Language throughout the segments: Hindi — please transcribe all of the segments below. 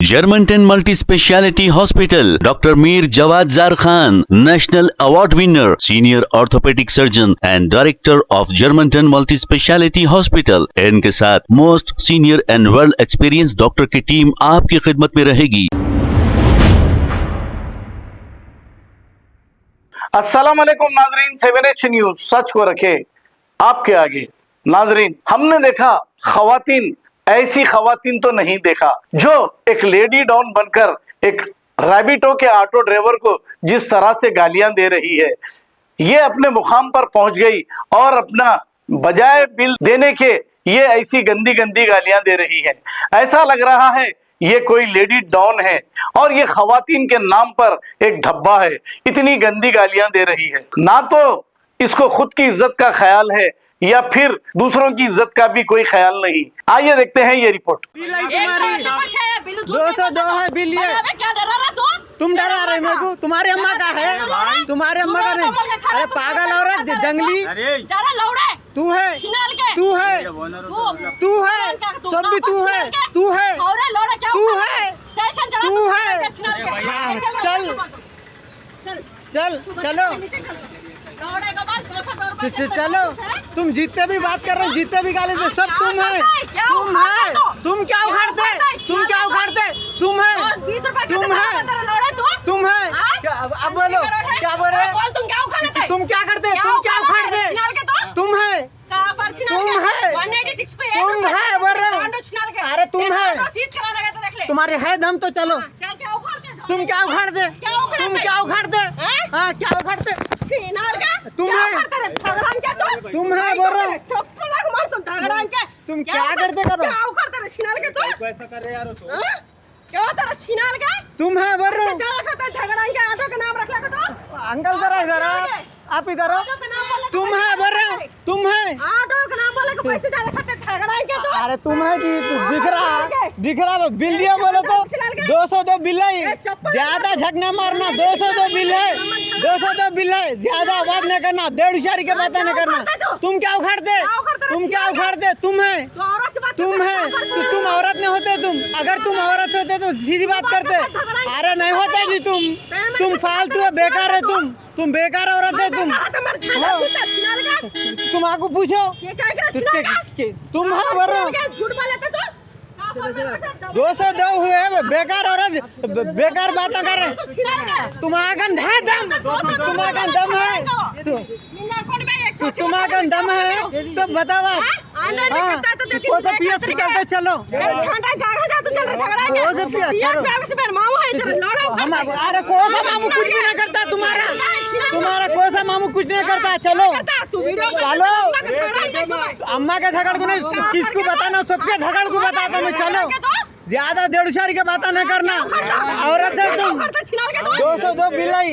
Germantown Multi Speciality Hospital, Dr. Mir Jawad Zar Khan, National Award winner, Senior Orthopedic Surgeon and Director of Germantown Multi Speciality Hospital। इनके साथ most senior and world experience doctor की टीम आपकी खिदमत में रहेगी। अस्सलाम वालेकुम नाजरीन, 7H न्यूज सच को रखे आपके आगे। नाजरीन, हमने देखा खवातीन, ऐसी खवातीन तो नहीं देखा जो एक लेडी डॉन बनकर एक रैबिटो के ऑटो ड्राइवर को जिस तरह से गालियां दे रही है। ये अपने मुकाम पर पहुंच गई और अपना बजाय बिल देने के ये ऐसी गंदी गंदी गालियां दे रही है। ऐसा लग रहा है ये कोई लेडी डॉन है और ये खवातीन के नाम पर एक धब्बा है। इतनी गंदी गालियां दे रही है, ना तो इसको खुद की इज्जत का ख्याल है या फिर दूसरों की इज्जत का भी कोई ख्याल नहीं। आइए देखते हैं ये रिपोर्ट। 202 है बिल ये। तुम डरा रहे मेरे को? तुम्हारी अम्मा का है, तुम्हारे अम्मा का नहीं। अरे पागल औरत, जंगली तू है, तू है, तू है, सब भी तू है, तू है, तू है, तू है। चल चल चलो चलो, तुम जितने भी बात कर रहे हो, जितने भी गाली दे, सब तुम है, तुम है। तुम क्या उखाड़ते, तुम क्या उखाड़ते, तुम है, तुम है, तुम है। अब बोलो क्या बोल रहे हो? तुम क्या करते, तुम क्या उखाड़ते, तुम है, तुम है, तुम है बोल रहे हो। अरे तुम है, तुम्हारे है दम तो चलो। तुम क्या उखाड़ते, तुम क्या उखाड़ते, हाँ क्या उखाड़ते, तुम है, तुम है बोल रहे हो। तुम क्या करते करो, ऐसा कर रहे यार तो तुम है बोल रहे हो। तो अंकल जरा इधर आओ, आप इधर आओ। तुम है बोल रहे हो, तुम है। अरे तुम है जी, दिख रहा बिल दिया बोलो तो 202 बिल है। ज्यादा झगना मारना, 202 बिल है, 202 बिल है। ज्यादा आवाज नहीं करना, 150 की बातें नहीं करना। तुम क्या उखाड़ते, तुम क्या उखाड़ते, तुम है, तुम है। तो तुम औरत नहीं होते, तुम अगर तुम औरत होते तो सीधी बात करते। अरे नहीं होता जी, तुम फालतू है, बेकार है, तुम बेकार औरत है। तुम आगू पूछो, तुम है बोलो। 202 हुए, बेकार औरत, बेकार बातें कर रहे। तुम्हारा दम, तुम्हारा दम है, तुम्हारा दम है तो बताओ। वो तो पीएस करते चलो, हम अरे कौन सा मामू कुछ भी नहीं करता, तुम्हारा कौन सा मामू कुछ नहीं करता। चलो चलो, अम्मा के झगड़ को नहीं, किसको बताना, सबके झगड़ को बताता मैं। चलो ज्यादा 150 की बात नहीं करना, औरत है तुम। 202 बिल आई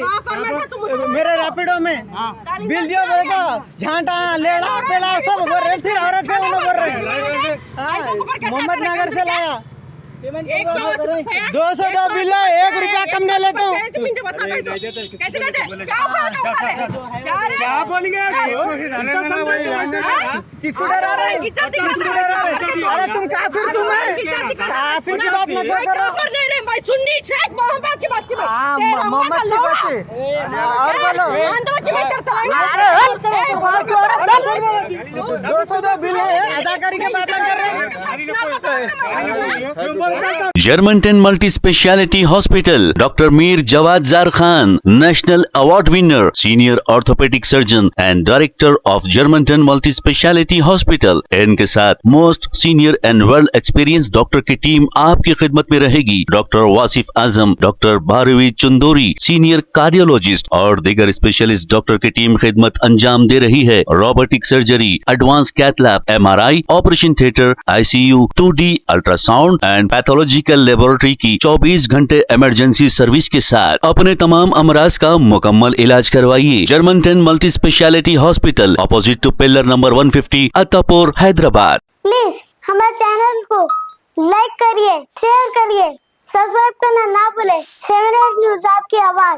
मेरे रैपिडो में, बिल जो बोले तो झांटा लेड़ा पेड़ा सब बोल रहे, फिर औरत है उन्होंने बोल रहे। मोहम्मद नगर से लाया 202 बिल है, 1 रुपया कम नहीं लेता हूँ। किसको डरा रहे, किसको डरा रहे? अरे तुम काफिर, तुम है, काफिर की बात मत करो। मोहम्मद की बात और बोलो। 202 बिल है, अदाकारी की बात कर रहे। Germantown Multi Speciality Hospital, Dr. Mir Jawad Zar Khan, National Award winner, Senior Orthopedic Surgeon and Director of Germantown Multi Speciality Hospital। इनके साथ most senior and world experience doctor की टीम आपकी खिदमत में रहेगी। Doctor Wasif Azam, doctor Bharvi Chandori, senior cardiologist और दीगर स्पेशलिस्ट डॉक्टर की टीम खिदमत अंजाम दे रही है। Robotic surgery, advance cath lab, MRI, operation theatre, ICU, 2D ultrasound and pathological laboratory की 24 घंटे इमरजेंसी सर्विस के साथ अपने तमाम अमराज का मुकम्मल इलाज करवाइए। Germanton multi speciality hospital, opposite to pillar number 150, Attapur, Hyderabad. Please हमारे चैनल को लाइक करिए, शेयर करिए, सब्सक्राइब करना ना भूले। 7H न्यूज आपकी आवाज।